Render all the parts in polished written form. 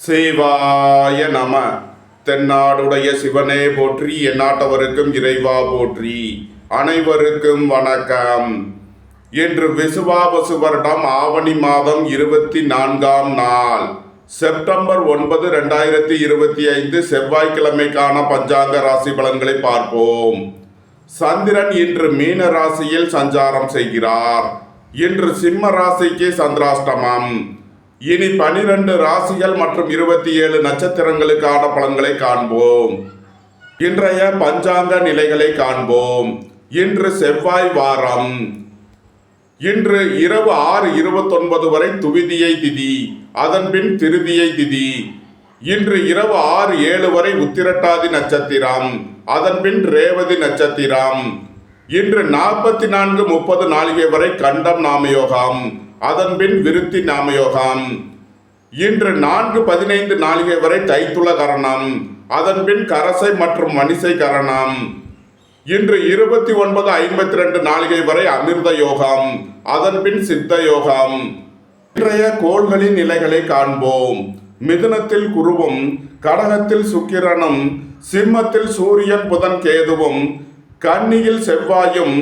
சிவாய நம. தென்னாடுடைய சிவனே போற்றி, எந்நாட்டவருக்கும் இறைவா போற்றி. அனைவருக்கும் வணக்கம். இன்று விசுவாவசு வருடம் ஆவணி மாதம் 24ஆம் நாள், செப்டம்பர் 9, 2025 செவ்வாய்க்கிழமைக்கான பஞ்சாங்க ராசி பலன்களை பார்ப்போம். சந்திரன் இன்று மீன ராசியில் சஞ்சாரம் செய்கிறார். இன்று சிம்ம ராசிக்கு சந்திராஷ்டமம். இனி 12 ராசிகள் மற்றும் 27 நட்சத்திரங்களுக்கான பலன்களை காண்போம். இன்றைய பஞ்சாங்க நிலைகளை காண்போம். இன்று செவ்வாய் வாரம். இன்று இரவு 6:29 வரை துவிதியை திதி, அதன்பின் திருதியை திதி. இன்று இரவு 6:07 வரை உத்திரட்டாதி நட்சத்திரம், அதன்பின் ரேவதி நட்சத்திரம். இன்று 44:30 நாளிகை வரை கண்டம் நாமயோகம், அதன்பின் விருத்தி நாமயோகம். இன்று 4:15 நாளிகை வரை தைத்துள கரணம், அதன்பின் கரசை மற்றும் மணிசை கரணம். இன்று 29:52 நாளிகை வரை அமிர்த யோகம், அதன்பின் சித்த யோகம். இன்றைய கோள்களின் நிலைகளை காண்போம். மிதுனத்தில் குருவும், கடகத்தில் சுக்கிரனும், சிம்மத்தில் சூரியன் புதன் கேதுவும், கன்னியில் செவ்வாயும்,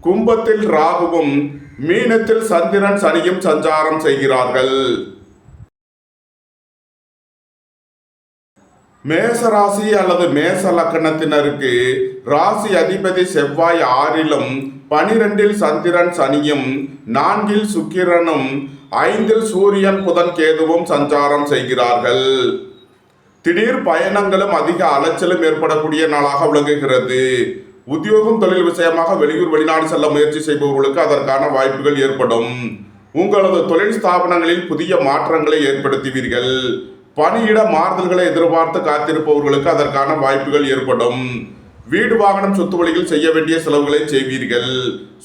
கும்பத்தில் ராகுவும், மீனத்தில் சந்திரன் சனியும் சஞ்சாரம் செய்கிறார்கள். மேச ராசி அல்லது மேச லக்கணத்தினருக்கு ராசி அதிபதி செவ்வாய் 6லும், 12ல் சந்திரன் சனியும், 4ல் சுக்கிரனும், 5ல் சூரியன் புதன் கேதுவும் சஞ்சாரம் செய்கிறார்கள். திடீர் பயணங்களும் அதிக அலைச்சலும் ஏற்படக்கூடிய நாளாக விளங்குகிறது. உத்தியோகம் தொழில் விஷயமாக வெளியூர் வெளிநாடு செல்ல முயற்சி செய்பவர்களுக்கு அதற்கான வாய்ப்புகள் ஏற்படும். உங்களது தொழில் ஸ்தாபனங்களில் புதிய மாற்றங்களை ஏற்படுத்துவீர்கள். பணியிட மாறுதல்களை எதிர்பார்த்து காத்திருப்பவர்களுக்கு அதற்கான வாய்ப்புகள் ஏற்படும். வீடு வாகனம் சொத்து வழியில் செய்ய வேண்டிய செலவுகளை செய்வீர்கள்.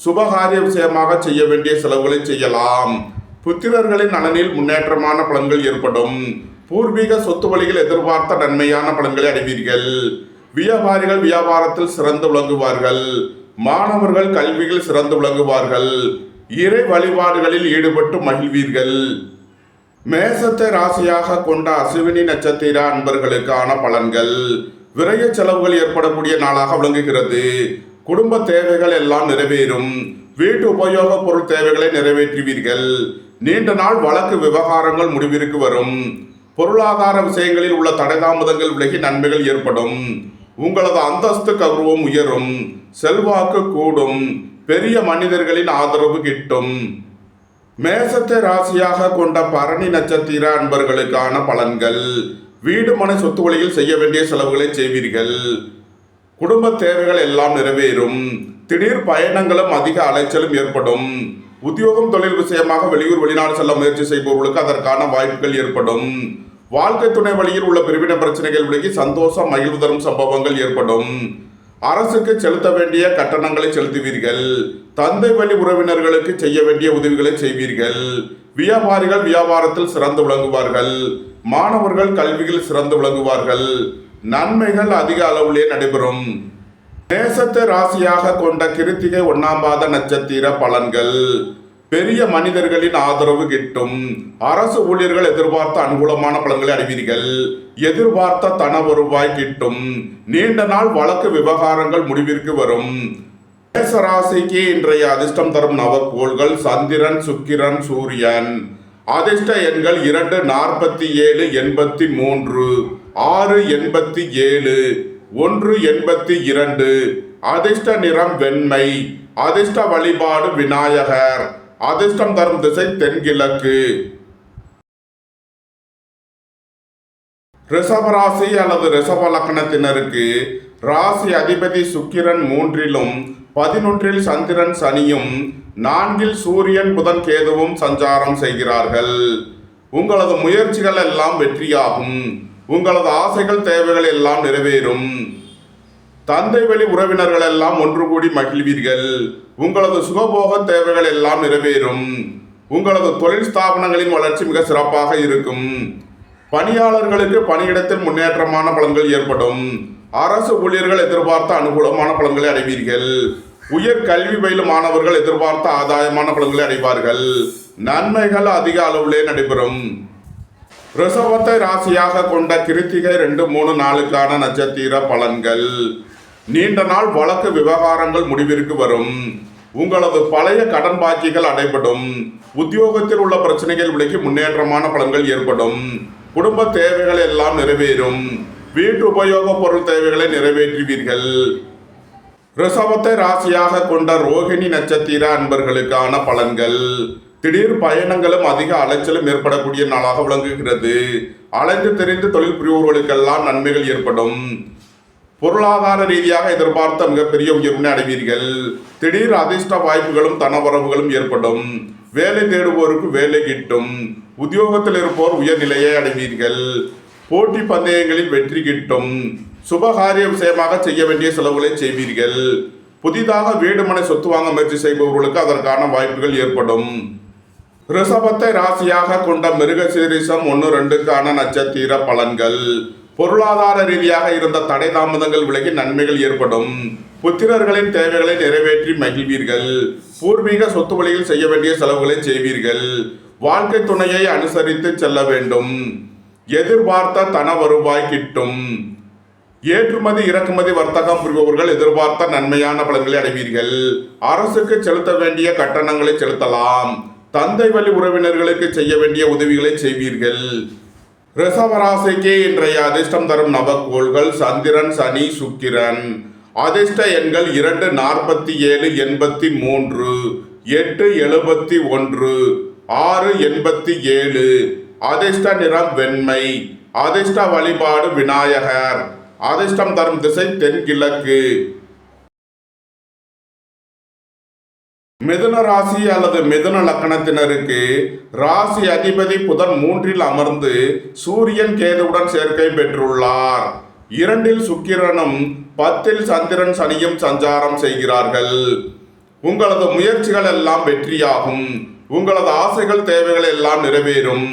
சுபகாரிய விஷயமாக செய்ய வேண்டிய செலவுகளை செய்யலாம். புத்திரர்களின் நலனில் முன்னேற்றமான பலன்கள் ஏற்படும். பூர்வீக சொத்து வழியில் எதிர்பார்த்த நன்மையான பலன்களை அடைவீர்கள். வியாபாரிகள் வியாபாரத்தில் சிறந்து விளங்குவார்கள். மாணவர்கள் கல்வியில் சிறந்து விளங்குவார்கள். இறை வழிபாடுகளில் ஈடுபட்டு மகிழ்வீர்கள். மேசத்தை ராசியாக கொண்ட அசுவினி நட்சத்திர அன்பர்களுக்கான பலன்கள். விரய செலவுகள் ஏற்படக்கூடிய நாளாக விளங்குகிறது. குடும்ப தேவைகள் எல்லாம் நிறைவேறும். வீட்டு உபயோக பொருள் தேவைகளை நிறைவேற்றுவீர்கள். நீண்ட நாள் வழக்கு விவகாரங்கள் முடிவிற்கு வரும். பொருளாதார விஷயங்களில் உள்ள தடைதாமதங்கள் விலகி நன்மைகள் ஏற்படும். உங்களது அந்தஸ்து கௌரவம் உயரும். செல்வாக்கு கூடும். பெரிய மனிதர்களின் ஆதரவு கிட்டும். மேசத்தை ராசியாக கொண்ட பரணி நட்சத்திர அன்பர்களுக்கான பலன்கள். வீடு மனை சொத்து வழியில் செய்ய வேண்டிய செலவுகளை செய்வீர்கள். குடும்ப தேவைகள் எல்லாம் நிறைவேறும். திடீர் பயணங்களும் அதிக அலைச்சலும் ஏற்படும். உத்தியோகம் தொழில் விஷயமாக வெளியூர் வெளிநாடு செல்ல முயற்சி செய்பவர்களுக்கு அதற்கான வாய்ப்புகள் ஏற்படும். வாழ்க்கை துணை வழியில் உள்ள பிரிவின பிரச்சனைகள் விலகி சந்தோஷம் மகிழ்வு தரும் சம்பவங்கள் ஏற்படும். அரசுக்கு செலுத்த வேண்டிய கட்டணங்களை செலுத்துவீர்கள். தந்தை வழி உறவினர்களுக்கு செய்ய வேண்டிய உதவிகளை செய்வீர்கள். வியாபாரிகள் வியாபாரத்தில் சிறந்து விளங்குவார்கள். மாணவர்கள் கல்வியில் சிறந்து விளங்குவார்கள். நன்மைகள் அதிக அளவிலே நடைபெறும். நேசத்தை ராசியாக கொண்ட கிருத்திகை 1ஆம் பாத நட்சத்திர பலன்கள். பெரிய மனிதர்களின் ஆதரவு கிட்டும். அரசு ஊழியர்கள் எதிர்பார்த்த அனுகூலமான பலன்களை அடைவீர்கள். எதிர்பார்த்த தன வருவாய் கிட்டும். நீண்ட நாள் வழக்கு விவகாரங்கள் முடிவிற்கு வரும். மேச ராசிக்கு இன்றைய அதிர்ஷ்டம் தரும் நவக்கோள்கள் சந்திரன், சுக்கிரன், சூரியன். அதிர்ஷ்ட எண்கள் 2, 47, 83, 6, 87, 1, 82. அதிர்ஷ்ட நிறம் வெண்மை. அதிர்ஷ்ட வழிபாடு விநாயகர். அதிர்ஷ்டம் தரும் திசை தென்கிழக்கு. ரிஷபராசி அல்லது ரிஷப லக்கணத்தினருக்கு ராசி அதிபதி சுக்கிரன் 3லும், 11ல் சந்திரன் சனியும், 4ல் சூரியன் புதன் கேதுவும் சஞ்சாரம் செய்கிறார்கள். உங்களது முயற்சிகள் எல்லாம் வெற்றியாகும். உங்களது ஆசைகள் தேவைகள் எல்லாம் நிறைவேறும். தந்தை வழி உறவினர்கள் எல்லாம் ஒன்று கூடி மகிழ்வீர்கள். உங்களது சுகபோக தேவைகள் எல்லாம் நிறைவேறும். உங்களது தொழில் ஸ்தாபனங்களின் வளர்ச்சி மிக சிறப்பாக இருக்கும். பணியாளர்களுக்கு பணியிடத்தில் முன்னேற்றமான பலன்கள் ஏற்படும். அரசு ஊழியர்கள் எதிர்பார்த்த அனுகூலமான பலன்களை அடைவீர்கள். உயர் கல்வி பயிலும் மாணவர்கள் எதிர்பார்த்த ஆதாயமான பலன்களை அடைவார்கள். நன்மைகள் அதிக அளவிலே நடைபெறும். ரிஷபத்தை ராசியாக கொண்ட கிருத்திகை 2, 3, 4க்கான நட்சத்திர பலன்கள். நீண்ட நாள் வழக்கு விவகாரங்கள் முடிவிற்கு வரும். உங்களது பழைய கடன் பாக்கிகள் அடைபடும். உத்தியோகத்தில் உள்ள பிரச்சனைகள் விலகி முன்னேற்றமான பலன்கள் ஏற்படும். குடும்ப தேவைகள் எல்லாம் நிறைவேறும். வீட்டு உபயோக பொருள் தேவைகளை நிறைவேற்றுவீர்கள். ரிஷபத்தை ராசியாக கொண்ட ரோகிணி நட்சத்திர அன்பர்களுக்கான பலன்கள். திடீர் பயணங்களும் அதிக அலைச்சலும் ஏற்படக்கூடிய நாளாக விளங்குகிறது. அலைந்து தெரிந்து தொழில் புரிவோர்களுக்கெல்லாம் நன்மைகள் ஏற்படும். பொருளாதார ரீதியாக எதிர்பார்த்த மிகப்பெரிய உயர்வினை அடைவீர்கள். திடீர் அதிர்ஷ்ட வாய்ப்புகளும் தனவரவுகளும் ஏற்படும். வேலை தேடுவோருக்கு வேலை கிட்டும். உத்தியோகத்தில் இருப்போர் உயர்நிலையை அடைவீர்கள். போட்டி பந்தயங்களில் வெற்றி கிட்டும். சுபகாரிய விஷயமாக செய்ய வேண்டிய செலவுகளை செய்வீர்கள். புதிதாக வீடு மனை சொத்து வாங்க முயற்சி செய்பவர்களுக்கு அதற்கான வாய்ப்புகள் ஏற்படும். ரிஷபத்தை ராசியாக கொண்ட மிருகசீரிஷம் 1, 2க்கான நட்சத்திர பலன்கள். பொருளாதார ரீதியாக இருந்த தடை தாமதங்கள் விலகி நன்மைகள் ஏற்படும். புத்திரர்களின் தேவைகளை நிறைவேற்றி மகிழ்வீர்கள். பூர்வீக சொத்து வழியில் செய்ய வேண்டிய செலவுகளை செய்வீர்கள். வாழ்க்கை துணையை அனுசரித்து செல்ல வேண்டும். எதிர்பார்த்த தன வருவாய் கிட்டும். ஏற்றுமதி இறக்குமதி வர்த்தகம் புரிபவர்கள் எதிர்பார்த்த நன்மையான பலன்களை அடைவீர்கள். அரசுக்கு செலுத்த வேண்டிய கட்டணங்களை செலுத்தலாம். தந்தை வழி உறவினர்களுக்கு செய்ய வேண்டிய உதவிகளை செய்வீர்கள். ரிஷபராசிக்கு இன்றைய அதிர்ஷ்டம் தரும் நவக்கோள்கள் சந்திரன், சனி, சுக்கிரன். அதிர்ஷ்ட எண்கள் 2, 47, 83, 8, 71, 6, 87. அதிர்ஷ்ட நிறம் வெண்மை. அதிர்ஷ்ட வழிபாடு விநாயகர். அதிர்ஷ்டம் தரும் திசை தென்கிழக்கு. மிதுன ராசி அல்லது மிதுன லக்கணத்தினருக்கு ராசி அதிபதி புதன் 3ல் அமர்ந்து சூரியன் கேதுவுடன் சேர்க்கை பெற்றுள்ளார். 2ல் சுக்கிரனும் 10ல் சந்திரன் சனியும் சஞ்சாரம் செய்கிறார்கள். உங்களது முயற்சிகள் எல்லாம் வெற்றியாகும். உங்களது ஆசைகள் தேவைகள் எல்லாம் நிறைவேறும்.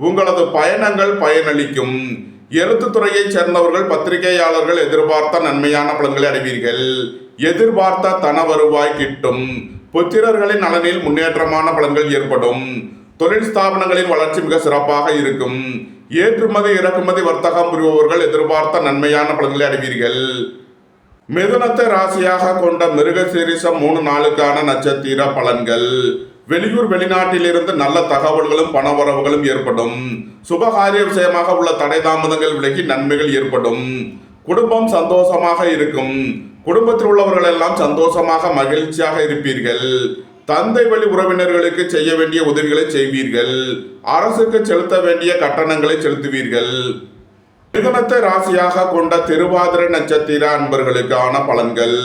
உங்களது பயணங்கள் பயனளிக்கும். எழுத்துத்துறையைச் சேர்ந்தவர்கள் பத்திரிகையாளர்கள் எதிர்பார்த்த நன்மையான பலன்களை அடைவீர்கள். எதிர்பார்த்த தன வருவாய் கிட்டும். புத்திரர்களின் நலனில் முன்னேற்றமான பலன்கள் ஏற்படும். தொழில் ஸ்தாபனங்களின் வளர்ச்சி மிக சிறப்பாக இருக்கும். ஏற்றுமதி இறக்குமதி வர்த்தகம் புரிபவர்கள் எதிர்பார்த்த நன்மையான பலன்களை அடைவீர்கள். மிதுனத்தை ராசியாக கொண்ட மிருகசீரிஷம் 3, 4க்கான நட்சத்திர பலன்கள். வெளியூர் வெளிநாட்டிலிருந்து நல்ல தகவல்களும் பணவரவுகளும் ஏற்படும். சுபகாரிய விஷயமாக உள்ள தடை தாமதங்கள் விலகி நன்மைகள் ஏற்படும். குடும்பம் சந்தோஷமாக இருக்கும். குடும்பத்தில் உள்ளவர்கள் எல்லாம் சந்தோஷமாக மகிழ்ச்சியாக இருப்பீர்கள். தந்தை வழி உறவினர்களுக்கு செய்ய வேண்டிய உதவிகளை செய்வீர்கள். அரசுக்கு செலுத்த வேண்டிய கட்டணங்களை செலுத்துவீர்கள். மிதுனத்தை ராசியாக கொண்ட திருவாதிரை நட்சத்திர அன்பர்களுக்கான பலன்கள்.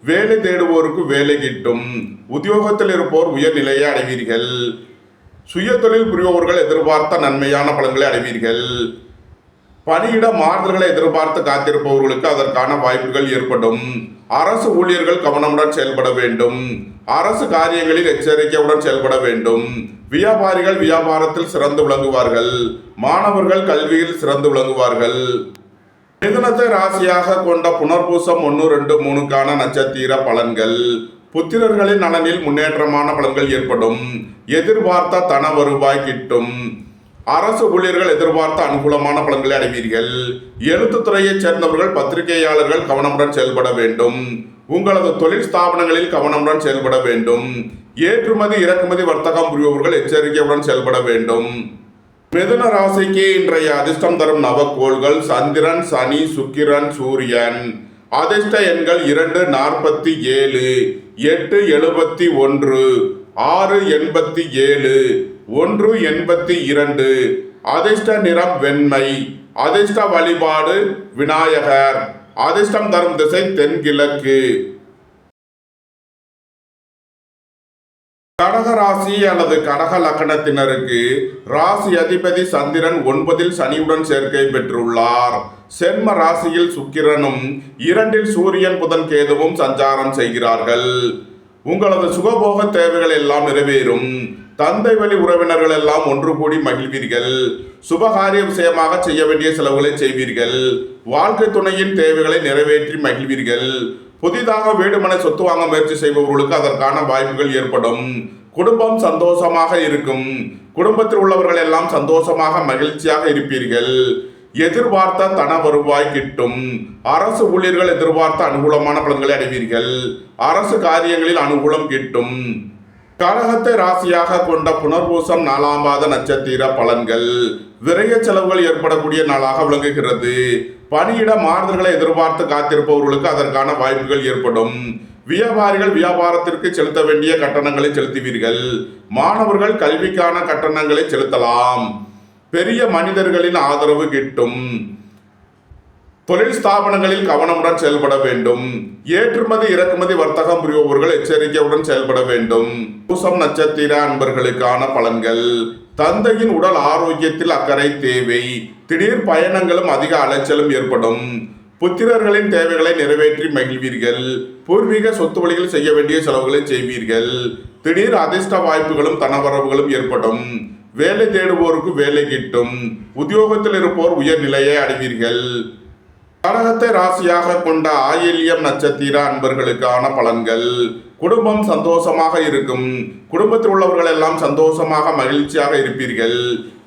வேலை தேடுவோருக்கு வேலை கிட்டும். உத்தியோகத்தில் இருப்போர் உயர்நிலையை அடைவீர்கள். சுய தொழில் புரிபவர்கள் எதிர்பார்த்த நன்மையான பலன்களை அடைவீர்கள். பணியிட மாறுதல்களை எதிர்பார்த்து காத்திருப்பவர்களுக்கு அதற்கான வாய்ப்புகள் ஏற்படும். அரசு ஊழியர்கள் கவனமுடன் செயல்பட வேண்டும். அரசு காரியங்களில் எச்சரிக்கையுடன் செயல்பட வேண்டும். வியாபாரிகள் வியாபாரத்தில் சிறந்து விளங்குவார்கள். மாணவர்கள் கல்வியில் சிறந்து விளங்குவார்கள். மிதுனத்தை ராசியாக கொண்ட புனர்பூசம் 1, 2, 3க்கான நட்சத்திர பலன்கள். புத்திரர்களின் நலனில் முன்னேற்றமான பலன்கள் ஏற்படும். எதிர்பார்த்த தன வருவாய் கிட்டும். அரசு ஊழியர்கள் எதிர்பார்த்த அனுகூலமான பலன்களை அடைவீர்கள். எழுத்துத்துறையைச் சேர்ந்தவர்கள் பத்திரிகையாளர்கள் கவனமுடன் செயல்பட வேண்டும். உங்களது தொழில் ஸ்தாபனங்களில் கவனமுடன் செயல்பட வேண்டும். ஏற்றுமதி இறக்குமதி வர்த்தகம் புரிபவர்கள் எச்சரிக்கையுடன் செயல்பட வேண்டும். மிதுன ராசிக்கு இன்றைய அதிர்ஷ்டம் தரும் நவக்கோள்கள் சந்திரன், சனி, சுக்கிரன், சூரியன். அதிர்ஷ்ட எண்கள் 2, 47, 8, 71, 6, 87, 1, 82. அதிர்ஷ்ட நிறம் வெண்மை. அதிர்ஷ்ட வழிபாடு விநாயகர். அதிர்ஷ்டம் தரும் திசை தென்கிழக்கு. கடக ராசி அல்லது கடக லக்கணத்தினருக்கு ராசி அதிபதி சந்திரன் 9ல் சனியுடன் சேர்க்கை பெற்றுள்ளார். சென்ம ராசியில் சுக்கிரனும் 2ல் சூரியன் புதன் கேதுவும் சஞ்சாரம் செய்கிறார்கள். உங்களது சுகபோக தேவைகள் எல்லாம் நிறைவேறும். தந்தை வழி உறவினர்கள் எல்லாம் ஒன்று கூடி மகிழ்வீர்கள். சுபகாரிய விஷயமாக செய்ய வேண்டிய செலவுகளை செய்வீர்கள். வாழ்க்கை துணையின் தேவைகளை நிறைவேற்றி மகிழ்வீர்கள். புதிதாக வீடு மனை சொத்து வாங்க முயற்சி செய்பவர்களுக்கு அதற்கான வாய்ப்புகள் ஏற்படும். குடும்பம் சந்தோஷமாக இருக்கும். குடும்பத்தில் உள்ளவர்கள் எல்லாம் சந்தோஷமாக மகிழ்ச்சியாக இருப்பீர்கள். எதிர்பார்த்த தன வருவாய் கிட்டும். அரசு ஊழியர்கள் எதிர்பார்த்த அனுகூலமான பலன்களை அடைவீர்கள். அரசு காரியங்களில் அனுகூலம் கிட்டும். கடகத்தை ராசியாக கொண்ட புனர்பூசம் 4ஆம் பாத நட்சத்திர பலன்கள். விரய செலவுகள் ஏற்படக்கூடிய நாளாக விளங்குகிறது. பணியிட மாறுதல்களை எதிர்பார்த்து காத்திருப்பவர்களுக்கு அதற்கான வாய்ப்புகள் ஏற்படும். வியாபாரிகள் வியாபாரத்திற்கு செலுத்த வேண்டிய கட்டணங்களை செலுத்துவீர்கள். மாணவர்கள் கல்விக்கான கட்டணங்களை செலுத்தலாம். பெரிய மனிதர்களின் ஆதரவு கிட்டும். தொழில் ஸ்தாபனங்களில் கவனமுடன் செயல்பட வேண்டும். ஏற்றுமதி இறக்குமதி வர்த்தகம் புரிபவர்கள் எச்சரிக்கையுடன் செயல்பட வேண்டும். பூசம் நட்சத்திர அன்பர்களுக்கான பலன்கள். தந்தையின் உடல் ஆரோக்கியத்தில் அக்கறை தேவை. திடீர் பயணங்களும் அதிக அலைச்சலும் ஏற்படும். புத்திரர்களின் தேவைகளை நிறைவேற்றி மகிழ்வீர்கள். பூர்வீக சொத்து வழியில் செய்ய வேண்டிய செலவுகளை செய்வீர்கள். திடீர் அதிர்ஷ்ட வாய்ப்புகளும் தனவரவுகளும் ஏற்படும். வேலை தேடுவோருக்கு வேலை கிட்டும். உத்தியோகத்தில் இருப்போர் உயர்நிலையை அடைவீர்கள். கடகத்தை ராசியாக கொண்ட ஆயில்யம் நட்சத்திர அன்பர்களுக்கான பலன்கள். குடும்பம் சந்தோஷமாக இருக்கும். குடும்பத்தில் உள்ளவர்கள் எல்லாம் சந்தோஷமாக மகிழ்ச்சியாக இருப்பீர்கள்.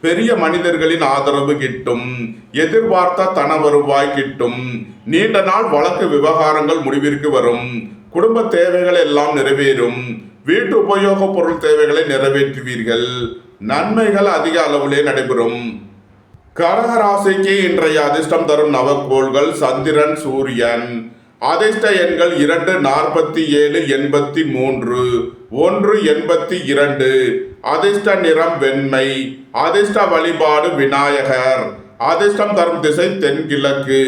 பெரிய மனிதர்களின் ஆதரவு கிட்டும். எதிர்பார்த்த தன வருவாய் கிட்டும். நீண்ட நாள் வழக்கு விவகாரங்கள் முடிவிற்கு வரும். குடும்ப தேவைகள் எல்லாம் நிறைவேறும். வீட்டு உபயோக பொருள் தேவைகளை நிறைவேற்றுவீர்கள். நன்மைகள் அதிக அளவிலே நடைபெறும். கடக ராசிக்கு இன்றைய அதிர்ஷ்டம் தரும் நவக்கோள்கள் சந்திரன், சூரியன். அதிர்ஷ்ட எண்கள் 2, 47, 83, 1, 82. அதிர்ஷ்ட நிறம் வெண்மை. அதிர்ஷ்ட வழிபாடு விநாயகர். அதிர்ஷ்டம் தரும் திசை தென்கிழக்கு.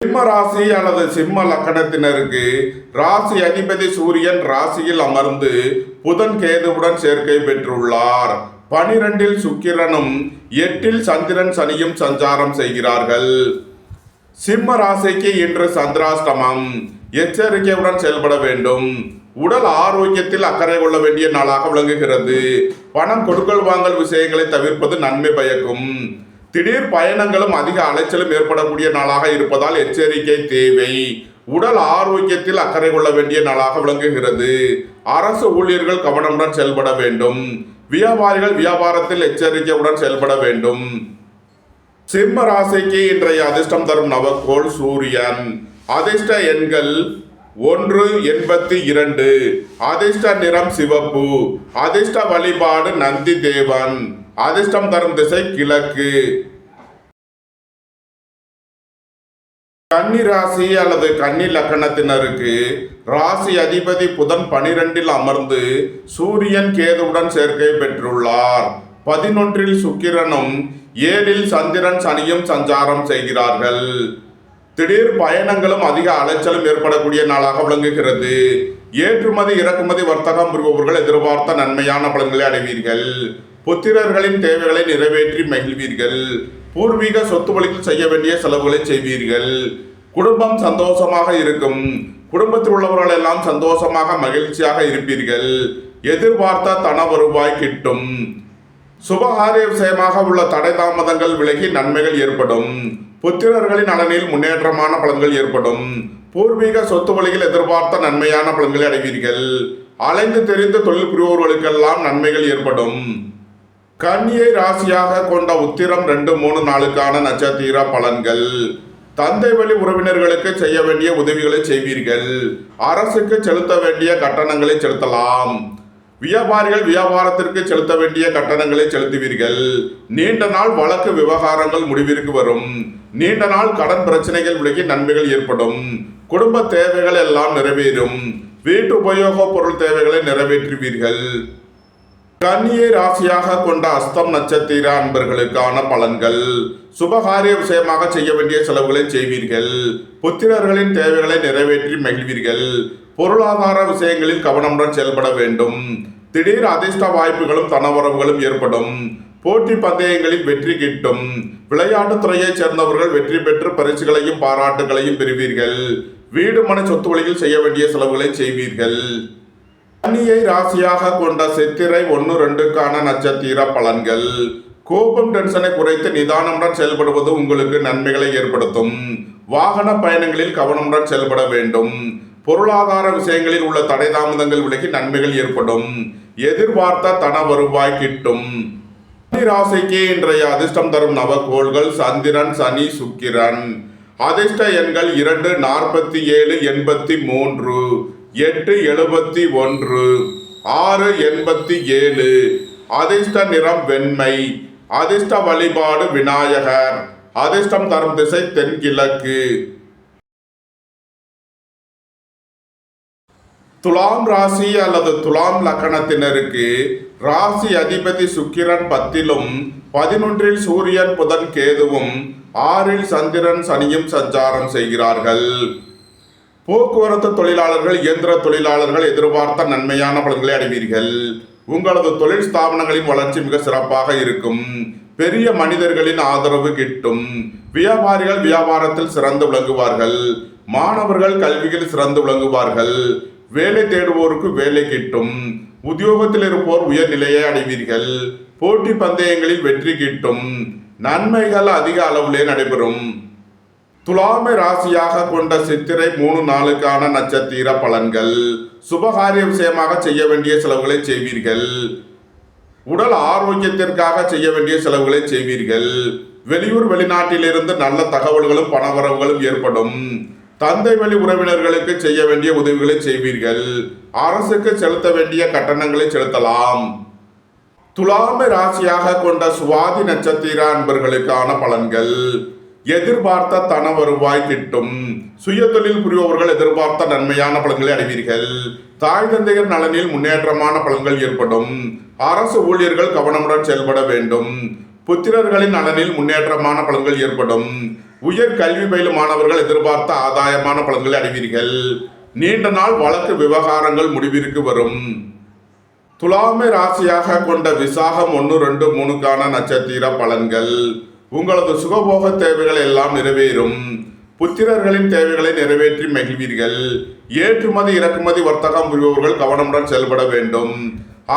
சிம்ம ராசி அல்லது சிம்ம லக்கணத்தினருக்கு ராசி அதிபதி சூரியன் ராசியில் அமர்ந்து புதன் கேதுவுடன் சேர்க்கை பெற்றுள்ளார். 12 சுக்கிரனும் 8 சந்திரன் சனியும் சஞ்சாரம் செய்கிறார்கள். சிம்ம ராசிக்கு இன்று சந்திராஷ்டமம். எச்சரிக்கையுடன் செயல்பட வேண்டும். உடல் ஆரோக்கியத்தில் அக்கறை கொள்ள வேண்டிய நாளாக விளங்குகிறது. பணம் கொடுக்கல் வாங்கல் விஷயங்களை தவிர்ப்பது நன்மை பயக்கும். திடீர் பயணங்களும் அதிக அலைச்சலும் ஏற்படக்கூடிய நாளாக இருப்பதால் எச்சரிக்கை தேவை. உடல் ஆரோக்கியத்தில் அக்கறை கொள்ள வேண்டிய நாளாக விளங்குகிறது. அரசு ஊழியர்கள் கவனமுடன் செயல்பட வேண்டும். வியாபாரிகள் வியாபாரத்தில் எச்சரிக்கையுடன் செயல்பட வேண்டும். சிம்ம ராசிக்கு இன்றைய அதிர்ஷ்டம் தரும் நவக்கோள் சூரியன். அதிர்ஷ்ட எண்கள் 1, 82. அதிர்ஷ்ட நிறம் சிவப்பு. அதிர்ஷ்ட வழிபாடு நந்தி தேவன். அதிர்ஷ்டம் தரும் திசை கிழக்கு. கன்னி ராசி அல்லது கன்னி லக்கணத்தினருக்கு ராசி அதிபதி புதன் 12 அமர்ந்து சூரியன் கேதுவுடன் சேர்க்கை பெற்றுள்ளார். 11 சுக்கிரனும் 7 சந்திரன் சனியும் சஞ்சாரம் செய்கிறார்கள். திடீர் பயணங்களும் அதிக அலைச்சலும் ஏற்படக்கூடிய நாளாக விளங்குகிறது. ஏற்றுமதி இறக்குமதி வர்த்தகம் புரிபவர்கள் எதிர்பார்த்த நன்மையான பலன்களை அடைவீர்கள். புத்திரர்களின் தேவைகளை நிறைவேற்றி மகிழ்வீர்கள். பூர்வீக சொத்து வழியில் செய்ய வேண்டிய செலவுகளை செய்வீர்கள். குடும்பம் சந்தோஷமாக இருக்கும். குடும்பத்தில் உள்ளவர்கள் எல்லாம் சந்தோஷமாக மகிழ்ச்சியாக இருப்பீர்கள். எதிர்பார்த்த தன வருவாய் கிட்டும். சுபகாரிய விஷயமாக உள்ள தடை தாமதங்கள் விலகி நன்மைகள் ஏற்படும். புத்திரர்களின் நலனில் முன்னேற்றமான பலன்கள் ஏற்படும். பூர்வீக சொத்து வழியில் எதிர்பார்த்த நன்மையான பலன்களை அடைவீர்கள். அலைந்து தெரிந்து தொழில் புரிவோர்களுக்கெல்லாம் நன்மைகள் ஏற்படும். கன்னியை ராசியாக கொண்ட உத்திரம் 2, 3 நாளுக்கான நட்சத்திர பலன்கள். தந்தை வழி உறவினர்களுக்கு செய்ய வேண்டிய உதவிகளை செய்வீர்கள். அரசுக்கு செலுத்த வேண்டிய கட்டணங்களை செலுத்தலாம். வியாபாரிகள் வியாபாரத்திற்கு செலுத்த வேண்டிய கட்டணங்களை செலுத்துவீர்கள். நீண்ட நாள் வழக்கு விவகாரங்கள் முடிவிற்கு வரும். நீண்ட நாள் கடன் பிரச்சனைகள் விலகி நன்மைகள் ஏற்படும். குடும்ப தேவைகள் எல்லாம் நிறைவேறும். வீட்டு உபயோக பொருள் தேவைகளை நிறைவேற்றுவீர்கள். கன்னியை ராசியாக கொண்ட அஸ்தம் நட்சத்திர அன்பர்களுக்கான பலன்கள். சுபகாரிய விஷயமாக செய்ய வேண்டிய செலவுகளை செய்வீர்கள். புத்திரர்களின் தேவைகளை நிறைவேற்றி மகிழ்வீர்கள். பொருளாதார விஷயங்களில் கவனமுடன் செயல்பட வேண்டும். திடீர் அதிர்ஷ்ட வாய்ப்புகளும் தனவரவுகளும் ஏற்படும். போட்டி பந்தயங்களில் வெற்றி கிட்டும். விளையாட்டுத் துறையைச் சேர்ந்தவர்கள் வெற்றி பெற்று பரிசுகளையும் பாராட்டுகளையும் பெறுவீர்கள். வீடு மனை சொத்து வழியில் செய்ய வேண்டிய செலவுகளை செய்வீர்கள். கன்னியை ராசியாக கொண்ட சித்திரை 1, 2க்கான நட்சத்திர பலன்கள். கோபம் டென்ஷனை குறைத்து நிதானமுடன் செயல்படுவது உங்களுக்கு நன்மைகளை ஏற்படுத்தும். வாகன பயணங்களில் கவனமுடன் செயல்பட வேண்டும். பொருளாதார விஷயங்களில் உள்ள தடை தாமதங்கள் விலகி நன்மைகள் ஏற்படும். எதிர்பார்த்த தன வருவாய் கிட்டும். ராசிக்கு இன்றைய அதிர்ஷ்டம் தரும் நவகோள்கள் சந்திரன், சனி, சுக்கிரன். அதிர்ஷ்ட எண்கள் 2, 47, 83, 8, 71, 6, 87. அதிர்ஷ்ட நிறம் வெண்மை. அதிர்ஷ்ட வழிபாடு விநாயகர். அதிர்ஷ்டம் தரும் திசை தென்கிழக்கு. துலாம் ராசி அல்லது துலாம் லக்கணத்தினருக்கு ராசி அதிபதி சுக்கிரன் 10லும் 11ல் சூரியன், புதன், கேதுவும் 6ல் சந்திரன், சனியும் சஞ்சாரம் செய்கிறார்கள். போக்குவரத்து தொழிலாளர்கள், இயந்திர தொழிலாளர்கள் எதிர்பார்த்த நன்மையான பலன்களை அடைவீர்கள். உங்களது தொழில் ஸ்தாபனங்களின் வளர்ச்சி மிக சிறப்பாக இருக்கும். பெரிய மனிதர்களின் ஆதரவு கிட்டும். வியாபாரிகள் வியாபாரத்தில் சிறந்து விளங்குவார்கள். மாணவர்கள் கல்வியில் சிறந்து விளங்குவார்கள். வேலை தேடுவோருக்கு வேலை கிட்டும். உத்தியோகத்தில் இருப்போர் உயர்நிலையை அடைவீர்கள். போட்டி பந்தயங்களில் வெற்றி கிட்டும். நன்மைகள் அதிக அளவிலே நடைபெறும். துலாமை ராசியாக கொண்ட சித்திரை 3 நாளுக்கான நட்சத்திர பலன்கள். சுபகாரிய விஷயமாக செய்ய வேண்டிய செலவுகளை செய்வீர்கள். உடல் ஆரோக்கியத்திற்காக செய்ய வேண்டிய செலவுகளை செய்வீர்கள். வெளியூர் வெளிநாட்டிலிருந்து நல்ல தகவல்களும் பணவரவுகளும் ஏற்படும். தந்தை வழி உறவினர்களுக்கு செய்ய வேண்டிய உதவிகளை செய்வீர்கள். அரசுக்கு செலுத்த வேண்டிய கட்டணங்களை செலுத்தலாம். துலாமை ராசியாக கொண்ட சுவாதி நட்சத்திர அன்பர்களுக்கான பலன்கள். எதிர்பார்த்த தன வருவாய் கிட்டும். சுய தொழில் புரிபவர்கள் எதிர்பார்த்த நன்மையான பலன்களை அடைவீர்கள். தாய் தந்தையர் நலனில் முன்னேற்றமான பலன்கள் ஏற்படும். அரசு ஊழியர்கள் கவனமுடன் செயல்பட வேண்டும். புத்திரர்களின் நலனில் முன்னேற்றமான பலன்கள் ஏற்படும். உயர் கல்வி பயிலும் மாணவர்கள் எதிர்பார்த்த ஆதாயமான பலன்களை அடைவீர்கள். நீண்ட நாள் வழக்கு விவகாரங்கள் முடிவிற்கு வரும். துலாமை ராசியாக கொண்ட விசாகம் 1, 2, 3க்கான நட்சத்திர பலன்கள். உங்களது சுகபோக தேவைகள் எல்லாம் நிறைவேறும். புத்திரர்களின் தேவைகளை நிறைவேற்றி மகிழ்வீர்கள். ஏற்றுமதி இறக்குமதி வர்த்தகம் புரிபவர்கள் கவனமுடன் செயல்பட வேண்டும்.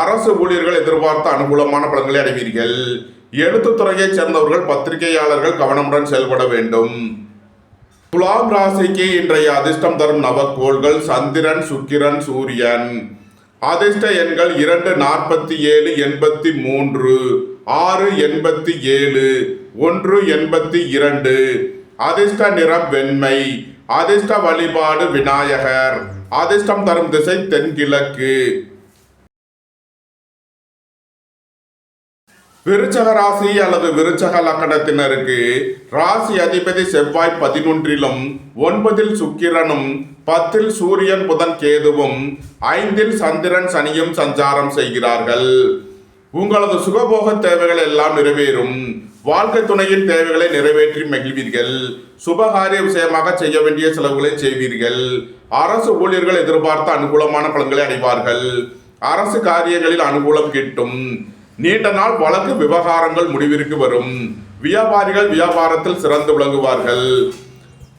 அரசு ஊழியர்கள் எதிர்பார்த்த அனுகூலமான பலன்களை அடைவீர்கள். எழுத்துத்துறையைச் சேர்ந்தவர்கள் பத்திரிகையாளர்கள் கவனமுடன் செயல்பட வேண்டும். துலாம் ராசிக்கு இன்றைய அதிர்ஷ்டம் தரும் நவகோள்கள் சந்திரன், சுக்கிரன், சூரியன். அதிர்ஷ்ட எண்கள் 2, 47, 83, 6, 87, 1, 82. அதிர்ஷ்ட நிறம் வெண்மை. அதிர்ஷ்ட வழிபாடு விநாயகர். அதிர்ஷ்டம் தரும் திசை தென்கிழக்கு. விருச்சக ராசி அல்லது விருச்சக லக்கணத்தினருக்கு ராசி அதிபதி செவ்வாய் 11லும் 9ல் சுக்கிரனும் 10ல் சூரியன், புதன், கேதுவும் 5ல் சந்திரன், சனியும் சஞ்சாரம் செய்கிறார்கள். உங்களது சுகபோக தேவைகள் எல்லாம் நிறைவேறும். வாழ்க்கை துணையின் தேவைகளை நிறைவேற்றி மகிழ்வீர்கள். சுபகாரிய விஷயமாக செய்ய வேண்டிய செலவுகளை செய்வீர்கள். அரசு ஊழியர்கள் எதிர்பார்த்த அனுகூலமான பலன்களை அடைவார்கள். அரசு காரியங்களில் அனுகூலம் கிட்டும். நீண்ட நாள் வழக்கு விவகாரங்கள் முடிவிற்கு வரும். வியாபாரிகள் வியாபாரத்தில் சிறந்து விளங்குவார்கள்.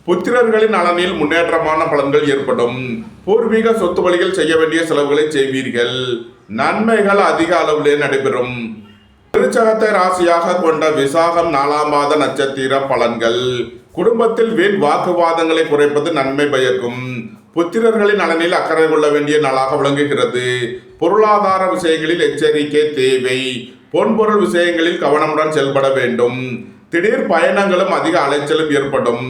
புத்திரர்களின் நலனில் முன்னேற்றமான பலன்கள் ஏற்படும். பூர்வீக சொத்து வழியில் செய்ய வேண்டிய செலவுகளை செய்வீர்கள். நன்மைகள் அதிக அளவிலே நடைபெறும். விருச்சகத்தை ராசியாக கொண்ட விசாகம் 4ஆம் மாத நட்சத்திர பலன்கள். குடும்பத்தில் வீண் வாக்குவாதங்களை குறைப்பது நன்மை பயக்கும். புத்திரர்களின் நலனில் அக்கறை கொள்ள வேண்டிய நாளாக விளங்குகிறது. பொருளாதார விஷயங்களில் எச்சரிக்கை தேவை. பொன்பொருள் விஷயங்களில் கவனமுடன் செயல்பட வேண்டும். திடீர் பயணங்களும் அதிக அலைச்சலும் ஏற்படும்.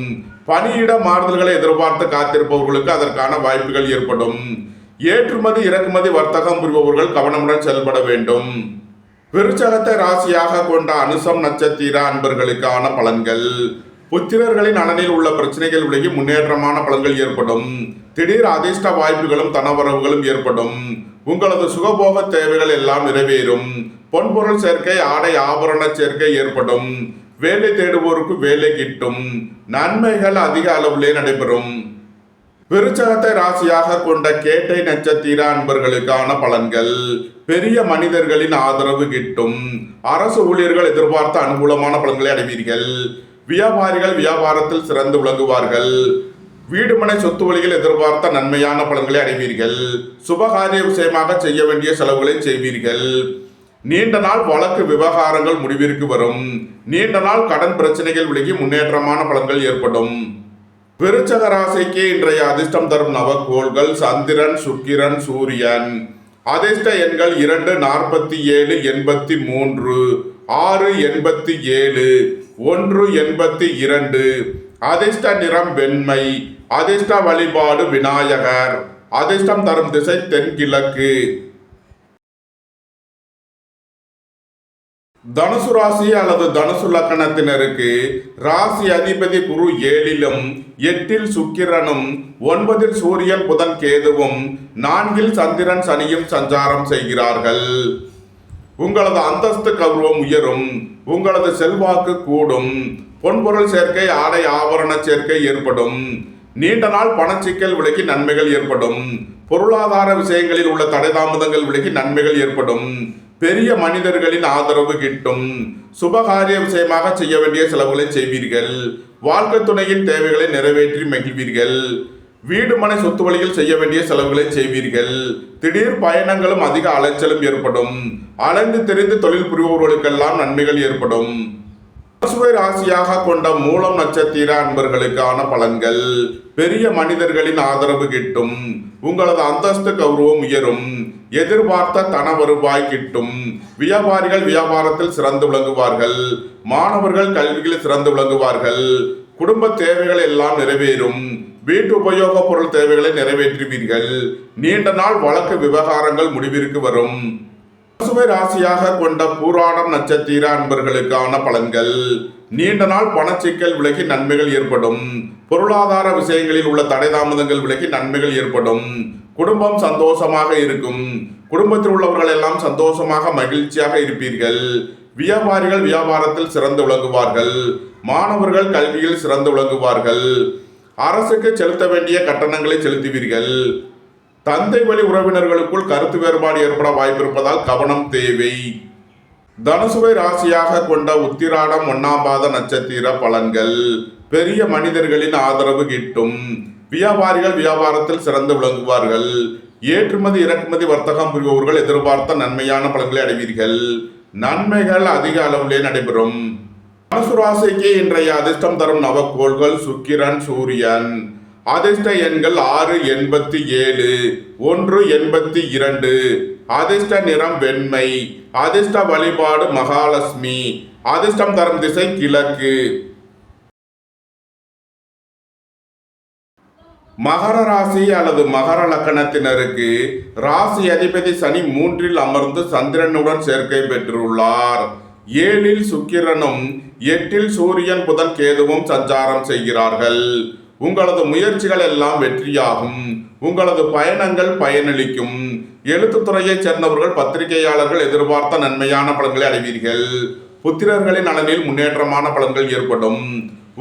பணியிட மாறுதல்களை எதிர்பார்த்து காத்திருப்பவர்களுக்கு அதற்கான வாய்ப்புகள் ஏற்படும். ஏற்றுமதி இறக்குமதி வர்த்தகம் புரிபவர்கள் கவனமுடன் செயல்பட வேண்டும். விருச்சகத்தை ராசியாக கொண்ட அனுசம் நட்சத்திர அன்பர்களுக்கான பலன்கள். புத்திரர்களின் நலனில் உள்ள பிரச்சனைகள் விலகி முன்னேற்றமான பலன்கள் ஏற்படும். திடீர் அதிர்ஷ்ட வாய்ப்புகளும் தனவரவுகளும் ஏற்படும். உங்களது சுகபோக தேவைகள் எல்லாம் நிறைவேறும். பொன்பொருள் சேர்க்கை, ஆடை ஆபரண சேர்க்கை ஏற்படும். வேலை தேடுவோருக்கு வேலை கிட்டும். நன்மைகள் அதிக அளவிலே நடைபெறும். விருச்சகத்தை ராசியாக கொண்ட கேட்டை நட்சத்திர அன்பர்களுக்கான பலன்கள். பெரிய மனிதர்களின் ஆதரவு கிட்டும். அரசு ஊழியர்கள் எதிர்பார்த்த அனுகூலமான பலன்களை அடைவீர்கள். வியாபாரிகள் வியாபாரத்தில் சிறந்து விளங்குவார்கள். வீடுமனை சொத்து வழியில் எதிர்பார்த்த நன்மையான பலன்களை அடைவீர்கள். சுபகாரிய விஷயமாக செய்ய வேண்டிய செலவுகளை செய்வீர்கள். நீண்ட நாள் வழக்கு விவகாரங்கள் முடிவிற்கு வரும். நீண்ட நாள் கடன் பிரச்சனைகள் விலகி முன்னேற்றமான பலன்கள் ஏற்படும். விருச்சக ராசிக்கு இன்றைய அதிர்ஷ்டம் தரும் நவக்கோள்கள் சந்திரன், சுக்கிரன், சூரியன். அதிர்ஷ்ட எண்கள் 2, 47, 83, 6, 87, 1, 82. அதிர்ஷ்ட நிறம் வெண்மை. அதிர்ஷ்ட வழிபாடு விநாயகர். அதிர்ஷ்டம் தரும் திசை தென்கிழக்கு. தனுசு ராசி அல்லது தனுசு லக்கணத்தினருக்கு ராசி அதிபதி குரு 7லும் 8ல் சுக்கிரனும் 9ல் சூரியன் புதன் கேதுவும் 4ல் சந்திரன் சனியும் சஞ்சாரம் செய்கிறார்கள். உங்களது அந்தஸ்து கௌரவம் உயரும். உங்களது செல்வாக்கு கூடும். பொன்பொருள் சேர்க்கை, ஆடை ஆபரண சேர்க்கை ஏற்படும். நீண்ட நாள் பணச்சிக்கல் விலகி நன்மைகள் ஏற்படும். பொருளாதார விஷயங்களில் உள்ள தடை தாமதங்கள் விலகி நன்மைகள் ஏற்படும். பெரிய மனிதர்களின் ஆதரவு கிட்டும். சுபகாரிய விஷயமாக செய்ய வேண்டிய செலவுகளை செய்வீர்கள். வாழ்க்கை துணையின் தேவைகளை நிறைவேற்றி மகிழ்வீர்கள். வீடு மனை சொத்து வழியில் செய்ய வேண்டிய செலவுகளை செய்வீர்கள். திடீர் பயணங்களும் அதிக அலைச்சலும் ஏற்படும். அலைந்து தெரிந்து தொழில் புரிபவர்களுக்கெல்லாம் நன்மைகள் ஏற்படும். தனுசுவை ராசியாக கொண்ட மூலம் நட்சத்திர அன்பர்களுக்கான பலன்கள். பெரிய மனிதர்களின் ஆதரவு கிட்டும். உங்களது அந்தஸ்து கௌரவம் உயரும். எதிர்பார்த்த தன வருவாய் கிட்டும். வியாபாரிகள் வியாபாரத்தில் சிறந்து விளங்குவார்கள். மாணவர்கள் கல்வியில் சிறந்து விளங்குவார்கள். குடும்ப தேவைகள் எல்லாம் நிறைவேறும். வீட்டு உபயோக பொருள் தேவைகளை நிறைவேற்றுவீர்கள். நீண்ட நாள் வழக்கு விவகாரங்கள் முடிவிற்கு வரும். தனுசுவை ராசியாக கொண்ட பூராடம் நட்சத்திர அன்பர்களுக்கான பலன்கள். நீண்ட நாள் பணச்சிக்கல் விலகி நன்மைகள் ஏற்படும். பொருளாதார விஷயங்களில் உள்ள தடை தாமதங்கள் விலகி நன்மைகள் ஏற்படும். குடும்பம் சந்தோஷமாக இருக்கும். குடும்பத்தில் உள்ளவர்கள் எல்லாம் சந்தோஷமாக மகிழ்ச்சியாக இருப்பீர்கள். வியாபாரிகள் வியாபாரத்தில் சிறந்து விளங்குவார்கள். மாணவர்கள் கல்வியில் சிறந்து விளங்குவார்கள். அரசுக்கு செலுத்த வேண்டிய கட்டணங்களை செலுத்துவீர்கள். தந்தை வழி உறவினர்களுக்குள் கருத்து வேறுபாடு ஏற்பட வாய்ப்பிருப்பதால் கவனம் தேவை. தனுசுவை ராசியாக கொண்ட உத்திராடம் 1ஆம் பாத நட்சத்திர பலன்கள். பெரிய மனிதர்களின் ஆதரவு கிட்டும். வியாபாரிகள் வியாபாரத்தில் சிறந்து விளங்குவார்கள். ஏற்றுமதி இறக்குமதி வர்த்தகம் புரிபவர்கள் எதிர்பார்த்த நன்மையான பலன்களை அடைவீர்கள். நன்மைகள் அதிக அளவிலே நடைபெறும். தனுசு ராசிக்கு இன்றைய அதிர்ஷ்டம் தரும் நவக்கோள்கள் சுக்கிரன், சூரியன். அதிர்ஷ்ட எண்கள் 6, 87, 1, 82. அதிர்ஷ்ட நிறம் வெண்மை. அதிர்ஷ்ட வழிபாடு மகாலட்சுமி. அதிர்ஷ்டம் தரும் திசை கிழக்கு. மகர ராசி அல்லது மகர லக்கணத்தினருக்கு ராசி அதிபதி சனி 3ல் அமர்ந்து சந்திரனுடன் சேர்க்கை பெற்றுள்ளார். 7ல் சுக்கிரனும் 8ல் சூரியன் புதன் கேதுவும் சஞ்சாரம் செய்கிறார்கள். உங்களது முயற்சிகள் எல்லாம் வெற்றியாகும். உங்களது பயணங்கள் பயனளிக்கும். எழுத்துத்துறையைச் சேர்ந்தவர்கள் பத்திரிகையாளர்கள் எதிர்பார்த்த நன்மையான பலன்களை அடைவீர்கள். புத்திரர்களின் நலனில் முன்னேற்றமான பலன்கள் ஏற்படும்.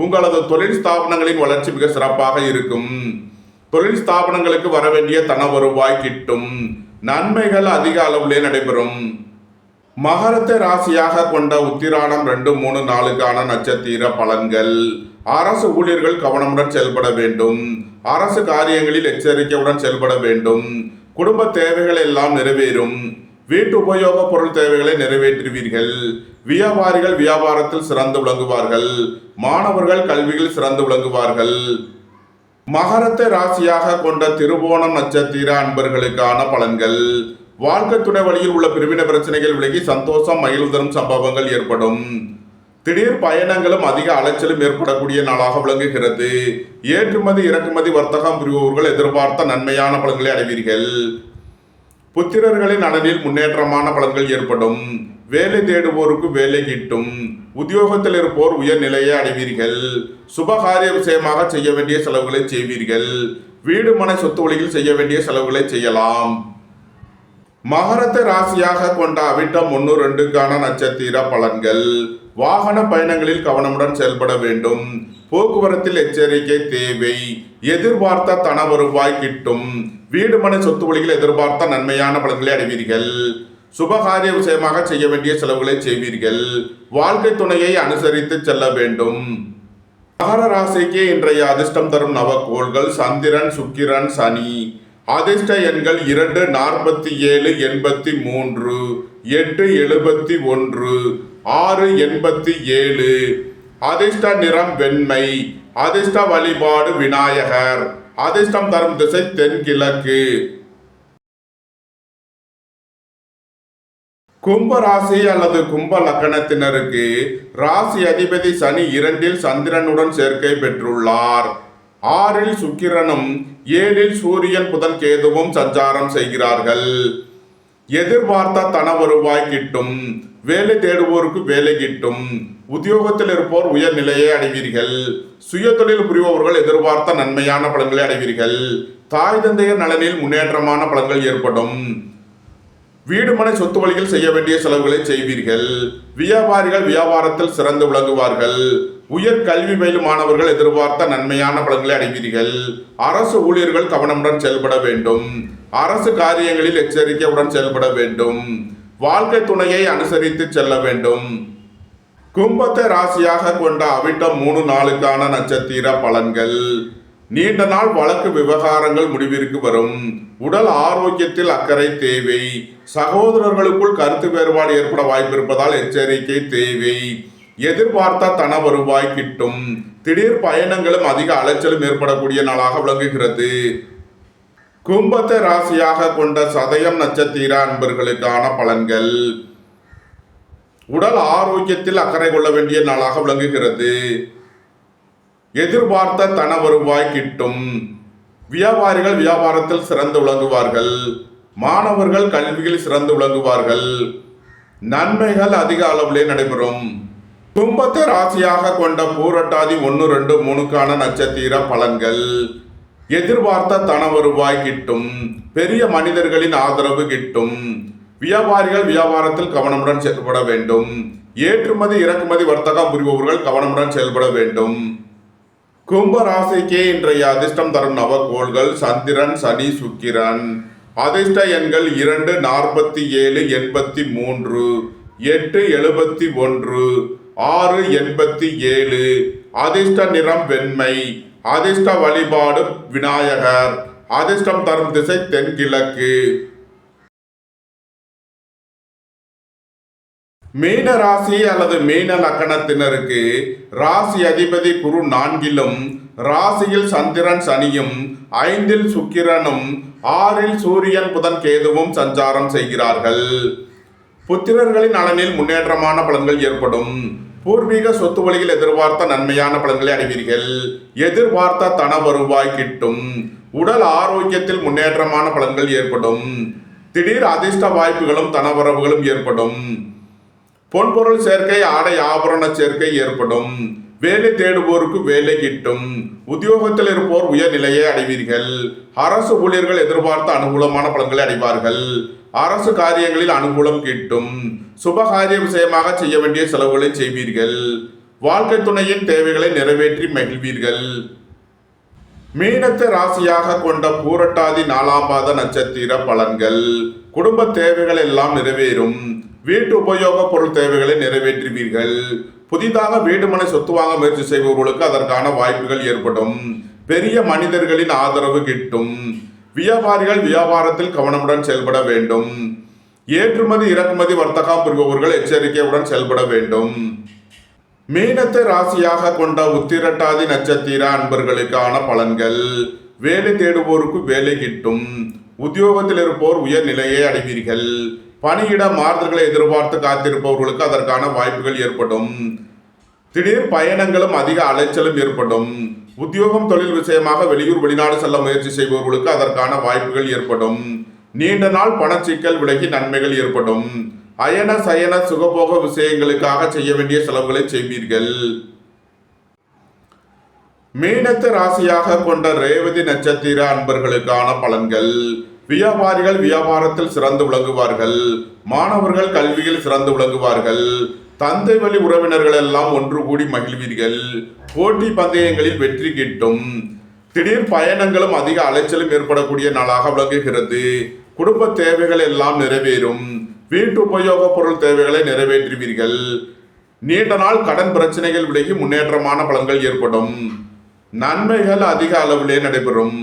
உங்களது தொழில் ஸ்தாபனங்களின் வளர்ச்சி மிக சிறப்பாக இருக்கும். தொழில் ஸ்தாபனங்களுக்கு வர வேண்டிய தன வருவாய் கிட்டும். நன்மைகள் அதிக அளவிலே நடைபெறும். மகரத்தை ராசியாக கொண்ட உத்திராடம் 2, 3, 4க்கான நட்சத்திர பலன்கள். அரசு ஊழியர்கள் கவனமுடன் செயல்பட வேண்டும். அரசு காரியங்களில் எச்சரிக்கையுடன் செயல்பட வேண்டும். குடும்ப தேவைகள் எல்லாம் நிறைவேறும். வீட்டு உபயோக பொருள் தேவைகளை நிறைவேற்றுவீர்கள். வியாபாரிகள் வியாபாரத்தில் சிறந்து விளங்குவார்கள். மாணவர்கள் கல்வியில் சிறந்து விளங்குவார்கள். மகரத்தை ராசியாக கொண்ட திருவோணம் நட்சத்திர அன்பர்களுக்கான பலன்கள். வாழ்க்கை துணை வழியில் உள்ள பிரிவினை பிரச்சனைகள் விலகி சந்தோஷம் மகிழ்வு தரும் சம்பவங்கள் ஏற்படும். திடீர் பயணங்களும் அதிக அலைச்சலும் ஏற்படக்கூடிய நாளாக விளங்குகிறது. ஏற்றுமதி இறக்குமதி வர்த்தகம் புரிபவர்கள் எதிர்பார்த்த நன்மையான பலன்களை அடைவீர்கள். புத்திரர்களின் நலனில் முன்னேற்றமான பலன்கள் ஏற்படும். வேலை தேடுவோருக்கு வேலை கிட்டும். உத்தியோகத்தில் இருப்போர் உயர்நிலையை அடைவீர்கள். சுபகாரிய விஷயமாக செய்ய வேண்டிய செலவுகளை செய்வீர்கள். வீடு மனை சொத்து வழியில் செய்ய வேண்டிய செலவுகளை செய்யலாம். மகரத்தை ராசியாக கொண்ட அவிட்டம் 1, 2க்கான நட்சத்திர பலன்கள். வாகன பயணங்களில் கவனமுடன் செயல்பட வேண்டும். போக்குவரத்தில் எச்சரிக்கை தேவை. எதிர்பார்த்த தன வருவாய் கிட்டும். வீடு மனை சொத்து வழியில் எதிர்பார்த்த நன்மையான பலன்களை அடைவீர்கள். சுபகாரிய விஷயமாக செய்ய வேண்டிய செலவுகளை செய்வீர்கள். வாழ்க்கை துணையை அனுசரித்து செல்ல வேண்டும். மகர ராசிக்கு இன்றைய அதிர்ஷ்டம் தரும் நவக்கோள்கள் சந்திரன், சுக்கிரன், சனி. அதிர்ஷ்ட எண்கள் 2, 47, 83, 8, 71, 6, 87. அதிர்ஷ்ட நிறம் வெண்மை. அதிர்ஷ்ட வழிபாடு விநாயகர். அதிர்ஷ்டம் தரும் திசை தென்கிழக்கு. கும்ப ராசி அல்லது கும்ப லக்கணத்தினருக்கு ராசி அதிபதி சனி 2 சந்திரனுடன் சேர்க்கை பெற்றுள்ளார். 6 சுக்கிரனும் 7 சூரியன் புதன் கேதுவும் சஞ்சாரம் செய்கிறார்கள். எதிர்பார்த்த தன வருவாய் கிட்டும். வேலை தேடுவோருக்கு வேலை கிட்டும். உத்தியோகத்தில் இருப்போர் உயர்நிலையை அடைவீர்கள். சுய தொழில் புரிபவர்கள் எதிர்பார்த்த நன்மையான பலன்களை அடைவீர்கள். தாய் தந்தையர் நலனில் முன்னேற்றமான பலன்கள் ஏற்படும். வீடு மனை சொத்து வழியில் செய்ய வேண்டிய செலவுகளை செய்வீர்கள். வியாபாரிகள் வியாபாரத்தில் சிறந்து விளங்குவார்கள். உயர் கல்வி பயிலும் மாணவர்கள் எதிர்பார்த்த நன்மையான பலன்களை அடைவீர்கள். அரசு ஊழியர்கள் கவனமுடன் செயல்பட வேண்டும். அரசு காரியங்களில் எச்சரிக்கையுடன் செயல்பட வேண்டும். வாழ்க்கை துணையை அனுசரித்து செல்ல வேண்டும். கும்பத்தை ராசியாக கொண்ட அவிட்டம் 3 நாளுக்கான நட்சத்திர பலன்கள். நீண்ட நாள் வழக்கு விவகாரங்கள் முடிவிற்கு வரும். உடல் ஆரோக்கியத்தில் அக்கறை தேவை. சகோதரர்களுக்குள் கருத்து வேறுபாடு ஏற்பட வாய்ப்பு இருப்பதால் எச்சரிக்கை தேவை. எதிர்பார்த்த தன வருவாய் கிட்டும். திடீர் பயணங்களும் அதிக அலைச்சலும் ஏற்படக்கூடிய நாளாக விளங்குகிறது. கும்பத்தை ராசியாக கொண்ட சதயம் நட்சத்திர அன்பர்களுக்கான பலன்கள். உடல் ஆரோக்கியத்தில் அக்கறை கொள்ள வேண்டிய நாளாக விளங்குகிறது. எதிர்பார்த்த தன வருவாய் கிட்டும். வியாபாரிகள் வியாபாரத்தில் சிறந்து விளங்குவார்கள். மாணவர்கள் கல்வியில் சிறந்து விளங்குவார்கள். நன்மைகள் அதிக அளவிலே நடைபெறும். கும்பத்தை ராசியாக கொண்ட பூரட்டாதி 1, 2, 3க்கான நட்சத்திர பலன்கள். எதிர்பார்த்த தன வருவாய் கிட்டும். பெரிய மனிதர்களின் ஆதரவு கிட்டும். வியாபாரிகள் வியாபாரத்தில் கவனமுடன் செயல்பட வேண்டும். ஏற்றுமதி இறக்குமதி வர்த்தகம் புரிபவர்கள் கவனமுடன் செயல்பட வேண்டும். கும்ப ராசிக்கு இன்றைய அதிர்ஷ்டம் தரும் நவகோள்கள் சந்திரன், சனி, சுக்கிரன். அதிர்ஷ்ட எண்கள் 2, 47, 83, 8, 71, 6, 87. அதிர்ஷ்ட நிறம் வெண்மை. அதிர்ஷ்ட வழிபாடு விநாயகர். அதிர்ஷ்டம் தரும் திசை தென்கிழக்கு. மீன ராசி அல்லது மீன லக்கணத்தினருக்கு ராசி அதிபதி குரு 4லும் ராசியில் சந்திரன் சனியும் 5 சுக்கிரனும் 6 சூரியன் புதன் கேதுவும் சஞ்சாரம் செய்கிறார்கள். புத்திரர்களின் நலனில் முன்னேற்றமான பலன்கள் ஏற்படும். பூர்வீக சொத்து வழியில் எதிர்பார்த்த நன்மையான பலன்களை அடைவீர்கள். எதிர்பார்த்த தன வருவாய் கிட்டும். உடல் ஆரோக்கியத்தில் முன்னேற்றமான பலன்கள் ஏற்படும். திடீர் அதிர்ஷ்ட வாய்ப்புகளும் தனவரவுகளும் ஏற்படும். பொன்பொருள் சேர்க்கை, ஆடை ஆபரண சேர்க்கை ஏற்படும். வேலை தேடுவோருக்கு வேலை கிட்டும். உத்தியோகத்தில் இருப்போர் உயர்நிலையை அடைவீர்கள். அரசு ஊழியர்கள் எதிர்பார்த்த அனுகூலமான பலன்களை அடைவார்கள். அரசு காரியங்களில் அனுகூலம் கிட்டும். சுபகாரிய விஷயமாக செய்ய வேண்டிய செலவுகளை செய்வீர்கள். வாழ்க்கை துணையின் தேவைகளை நிறைவேற்றி மகிழ்வீர்கள். மீனத்தை ராசியாக கொண்ட பூரட்டாதி 4ஆம் பாத நட்சத்திர பலன்கள். குடும்ப தேவைகள் எல்லாம் நிறைவேறும். வீட்டு உபயோக பொருள் தேவைகளை நிறைவேற்றுவீர்கள். புதிதாக வீடு மனை சொத்து வாங்க முயற்சி செய்பவர்களுக்கு அதற்கான வாய்ப்புகள் ஏற்படும். பெரிய மனிதர்களின் ஆதரவு கிட்டும். வியாபாரிகள் வியாபாரத்தில் கவனமுடன் செயல்பட வேண்டும். ஏற்றுமதி இறக்குமதி வர்த்தகம் புரிபவர்கள் எச்சரிக்கையுடன் செயல்பட வேண்டும். மீனத்தை ராசியாக கொண்ட உத்திரட்டாதி நட்சத்திர அன்பர்களுக்கான பலன்கள். வேலை தேடுவோருக்கு வேலை கிட்டும். உத்தியோகத்தில் இருப்போர் உயர்நிலையை அடைவீர்கள். பணியிட மாறுதல்களை எதிர்பார்த்து காத்திருப்பவர்களுக்கு அதற்கான வாய்ப்புகள் ஏற்படும். திடீர் பயணங்களும் அதிக அலைச்சலும் ஏற்படும். உத்தியோகம் தொழில் விஷயமாக வெளியூர் வெளிநாடு செல்ல முயற்சி செய்பவர்களுக்கு அதற்கான வாய்ப்புகள் ஏற்படும். நீண்ட நாள் பணச்சிக்கல் விலகி நன்மைகள் ஏற்படும். அயன சயன சுகபோக விஷயங்களுக்காக செய்ய வேண்டிய செலவுகளை செய்வீர்கள். மீனத்தை ராசியாக கொண்ட ரேவதி நட்சத்திர அன்பர்களுக்கான பலன்கள். வியாபாரிகள் வியாபாரத்தில் சிறந்து விளங்குவார்கள். மாணவர்கள் கல்வியில் சிறந்து விளங்குவார்கள். தந்தை வழி உறவினர்கள் எல்லாம் ஒன்று கூடி மகிழ்வீர்கள். போட்டி பந்தயங்களில் வெற்றி கிட்டும். திடீர் பயணங்களும் அதிக அலைச்சலும் ஏற்படக்கூடிய நாளாக விளங்குகிறது. குடும்ப தேவைகள் எல்லாம் நிறைவேறும். வீட்டு உபயோக பொருள் தேவைகளை நிறைவேற்றுவீர்கள். நீண்ட நாள் கடன் பிரச்சனைகள் விலகி முன்னேற்றமான பலன்கள் ஏற்படும். நன்மைகள் அதிக அளவிலே நடைபெறும்.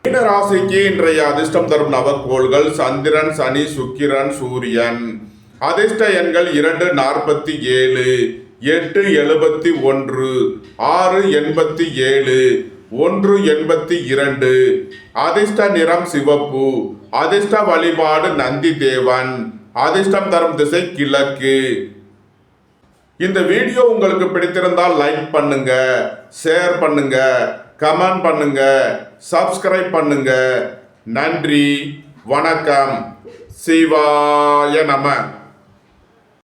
மீன ராசிக்கு இன்றைய அதிர்ஷ்டம் தரும் நவக்கோள்கள் சந்திரன், சனி, சுக்கிரன், சூரியன். அதிர்ஷ்ட எண்கள் 2, 47, 871 687 182. அதிர்ஷ்ட நிறம் சிவப்பு. அதிர்ஷ்ட வழிபாடு நந்தி தேவன். அதிர்ஷ்டம் தரும் திசை கிழக்கு. இந்த வீடியோ உங்களுக்கு பிடித்திருந்தால் லைக் பண்ணுங்க, ஷேர் பண்ணுங்க, கமெண்ட் பண்ணுங்க, சப்ஸ்கிரைப் பண்ணுங்க. நன்றி, வணக்கம். சிவாய நம.